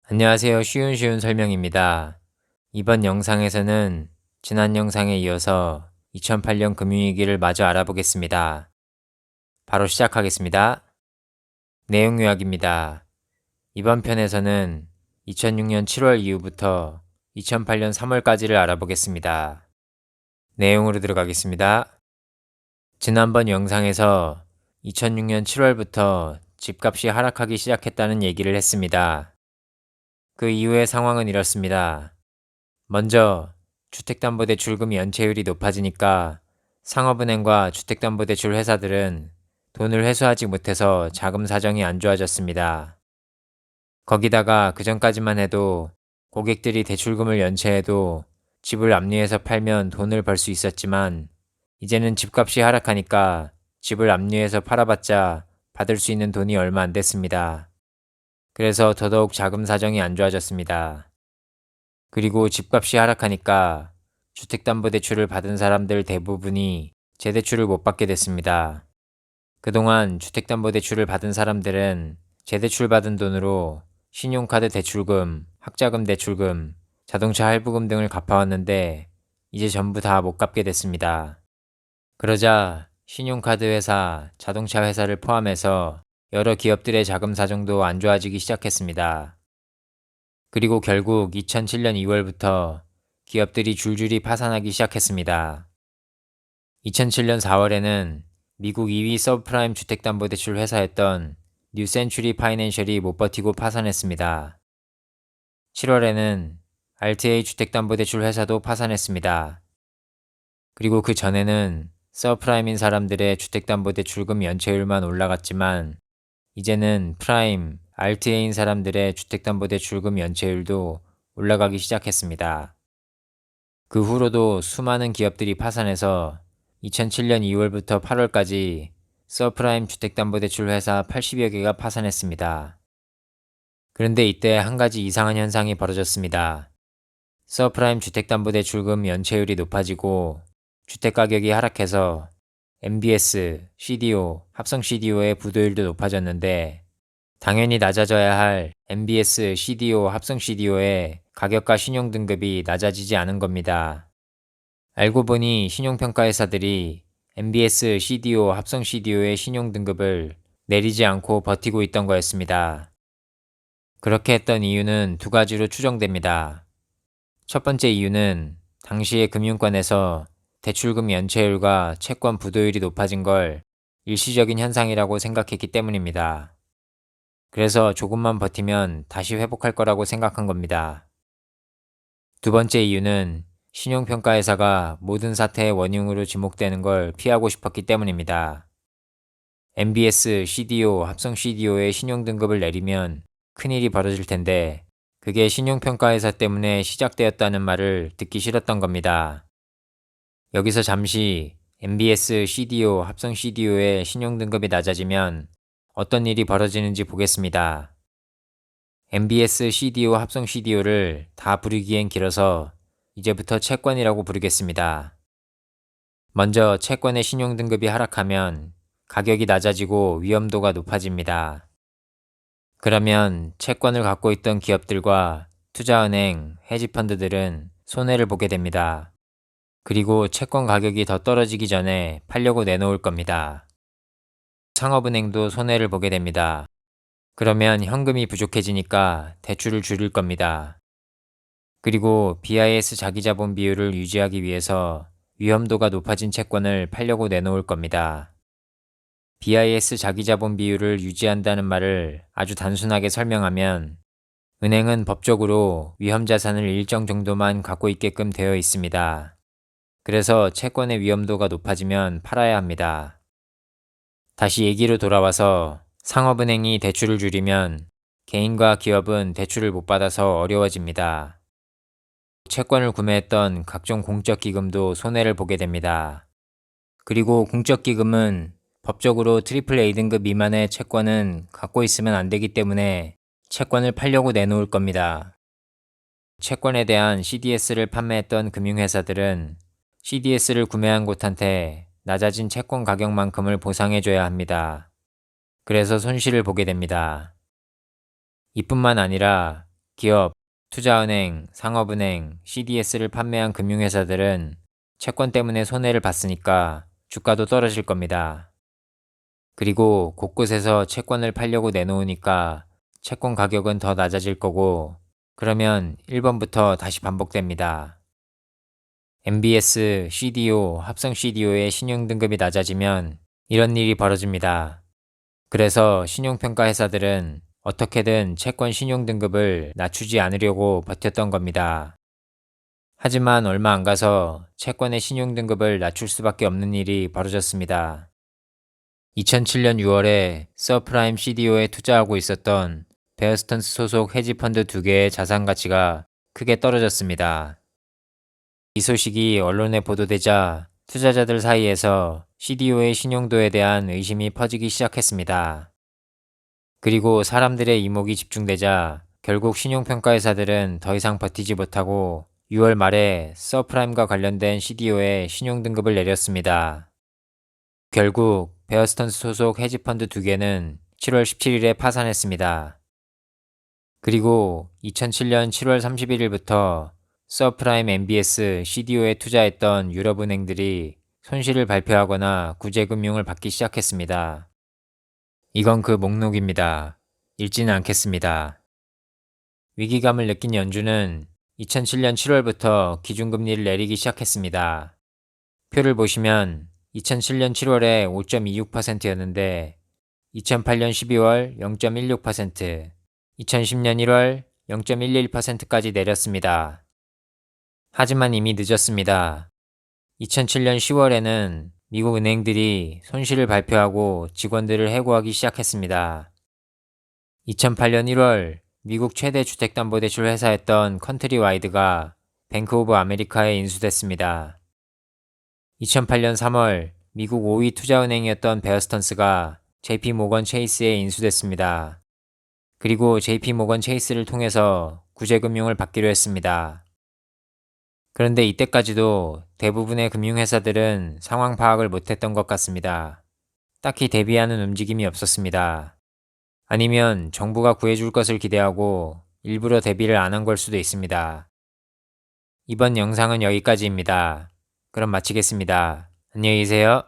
안녕하세요. 쉬운 설명입니다. 이번 영상에서는 지난 영상에 이어서 2008년 금융위기를 마저 알아보겠습니다. 바로 시작하겠습니다. 내용 요약입니다. 이번 편에서는 2006년 7월 이후부터 2008년 3월까지를 알아보겠습니다. 내용으로 들어가겠습니다. 지난번 영상에서 2006년 7월부터 집값이 하락하기 시작했다는 얘기를 했습니다. 그 이후의 상황은 이렇습니다. 먼저 주택담보대출금 연체율이 높아지니까 상업은행과 주택담보대출 회사들은 돈을 회수하지 못해서 자금 사정이 안 좋아졌습니다. 거기다가 그전까지만 해도 고객들이 대출금을 연체해도 집을 압류해서 팔면 돈을 벌 수 있었지만 이제는 집값이 하락하니까 집을 압류해서 팔아봤자 받을 수 있는 돈이 얼마 안 됐습니다. 그래서 더더욱 자금 사정이 안 좋아졌습니다. 그리고 집값이 하락하니까 주택담보대출을 받은 사람들 대부분이 재대출을 못 받게 됐습니다. 그동안 주택담보대출을 받은 사람들은 재대출 받은 돈으로 신용카드 대출금, 학자금 대출금, 자동차 할부금 등을 갚아왔는데 이제 전부 다 못 갚게 됐습니다. 그러자 신용카드 회사, 자동차 회사를 포함해서 여러 기업들의 자금 사정도 안 좋아지기 시작했습니다. 그리고 결국 2007년 2월부터 기업들이 줄줄이 파산하기 시작했습니다. 2007년 4월에는 미국 2위 서브프라임 주택담보대출 회사였던 뉴센츄리 파이낸셜이 못 버티고 파산했습니다. 7월에는 RTA 주택담보대출 회사도 파산했습니다. 그리고 그 전에는 서브프라임인 사람들의 주택담보대출금 연체율만 올라갔지만 이제는 프라임, RTA인 사람들의 주택담보대출금 연체율도 올라가기 시작했습니다. 그 후로도 수많은 기업들이 파산해서 2007년 2월부터 8월까지 서프라임 주택담보대출 회사 80여 개가 파산했습니다. 그런데 이때 한 가지 이상한 현상이 벌어졌습니다. 서프라임 주택담보대출금 연체율이 높아지고 주택가격이 하락해서 MBS, CDO, 합성 CDO의 부도율도 높아졌는데 당연히 낮아져야 할 MBS, CDO, 합성 CDO의 가격과 신용 등급이 낮아지지 않은 겁니다. 알고 보니 신용평가회사들이 MBS, CDO, 합성 CDO의 신용 등급을 내리지 않고 버티고 있던 거였습니다. 그렇게 했던 이유는 두 가지로 추정됩니다. 첫 번째 이유는 당시의 금융권에서 대출금 연체율과 채권 부도율이 높아진 걸 일시적인 현상이라고 생각했기 때문입니다. 그래서 조금만 버티면 다시 회복할 거라고 생각한 겁니다. 두 번째 이유는 신용평가회사가 모든 사태의 원흉으로 지목되는 걸 피하고 싶었기 때문입니다. MBS, CDO, 합성 CDO의 신용등급을 내리면 큰일이 벌어질 텐데 그게 신용평가회사 때문에 시작되었다는 말을 듣기 싫었던 겁니다. 여기서 잠시 MBS, CDO, 합성 CDO의 신용등급이 낮아지면 어떤 일이 벌어지는지 보겠습니다. MBS, CDO, 합성 CDO를 다 부르기엔 길어서 이제부터 채권이라고 부르겠습니다. 먼저 채권의 신용등급이 하락하면 가격이 낮아지고 위험도가 높아집니다. 그러면 채권을 갖고 있던 기업들과 투자은행, 헤지펀드들은 손해를 보게 됩니다. 그리고 채권 가격이 더 떨어지기 전에 팔려고 내놓을 겁니다. 상업은행도 손해를 보게 됩니다. 그러면 현금이 부족해지니까 대출을 줄일 겁니다. 그리고 BIS 자기자본 비율을 유지하기 위해서 위험도가 높아진 채권을 팔려고 내놓을 겁니다. BIS 자기자본 비율을 유지한다는 말을 아주 단순하게 설명하면 은행은 법적으로 위험자산을 일정 정도만 갖고 있게끔 되어 있습니다. 그래서 채권의 위험도가 높아지면 팔아야 합니다. 다시 얘기로 돌아와서 상업은행이 대출을 줄이면 개인과 기업은 대출을 못 받아서 어려워집니다. 채권을 구매했던 각종 공적기금도 손해를 보게 됩니다. 그리고 공적기금은 법적으로 AAA 등급 미만의 채권은 갖고 있으면 안 되기 때문에 채권을 팔려고 내놓을 겁니다. 채권에 대한 CDS를 판매했던 금융회사들은 CDS를 구매한 곳한테 낮아진 채권 가격만큼을 보상해줘야 합니다. 그래서 손실을 보게 됩니다. 이뿐만 아니라 기업, 투자은행, 상업은행, CDS를 판매한 금융회사들은 채권 때문에 손해를 봤으니까 주가도 떨어질 겁니다. 그리고 곳곳에서 채권을 팔려고 내놓으니까 채권 가격은 더 낮아질 거고, 그러면 1번부터 다시 반복됩니다. MBS, CDO, 합성 CDO의 신용등급이 낮아지면 이런 일이 벌어집니다. 그래서 신용평가 회사들은 어떻게든 채권 신용등급을 낮추지 않으려고 버텼던 겁니다. 하지만 얼마 안 가서 채권의 신용등급을 낮출 수밖에 없는 일이 벌어졌습니다. 2007년 6월에 서프라임 CDO에 투자하고 있었던 베어스턴스 소속 헤지펀드 2개의 자산 가치가 크게 떨어졌습니다. 이 소식이 언론에 보도되자 투자자들 사이에서 CDO의 신용도에 대한 의심이 퍼지기 시작했습니다. 그리고 사람들의 이목이 집중되자 결국 신용평가회사들은 더 이상 버티지 못하고 6월 말에 서프라임과 관련된 CDO의 신용등급을 내렸습니다. 결국 베어스턴스 소속 헤지펀드 2개는 7월 17일에 파산했습니다. 그리고 2007년 7월 31일부터 서프라임 MBS CDO에 투자했던 유럽은행들이 손실을 발표하거나 구제금융을 받기 시작했습니다. 이건 그 목록입니다. 읽지는 않겠습니다. 위기감을 느낀 연준은 2007년 7월부터 기준금리를 내리기 시작했습니다. 표를 보시면 2007년 7월에 5.26%였는데 2008년 12월 0.16%, 2010년 1월 0.11%까지 내렸습니다. 하지만 이미 늦었습니다. 2007년 10월에는 미국 은행들이 손실을 발표하고 직원들을 해고하기 시작했습니다. 2008년 1월 미국 최대 주택담보대출 회사였던 컨트리와이드가 뱅크 오브 아메리카에 인수됐습니다. 2008년 3월 미국 5위 투자은행이었던 베어스턴스가 JP 모건 체이스에 인수됐습니다. 그리고 JP 모건 체이스를 통해서 구제금융을 받기로 했습니다. 그런데 이때까지도 대부분의 금융회사들은 상황 파악을 못했던 것 같습니다. 딱히 대비하는 움직임이 없었습니다. 아니면 정부가 구해줄 것을 기대하고 일부러 대비를 안 한 걸 수도 있습니다. 이번 영상은 여기까지입니다. 그럼 마치겠습니다. 안녕히 계세요.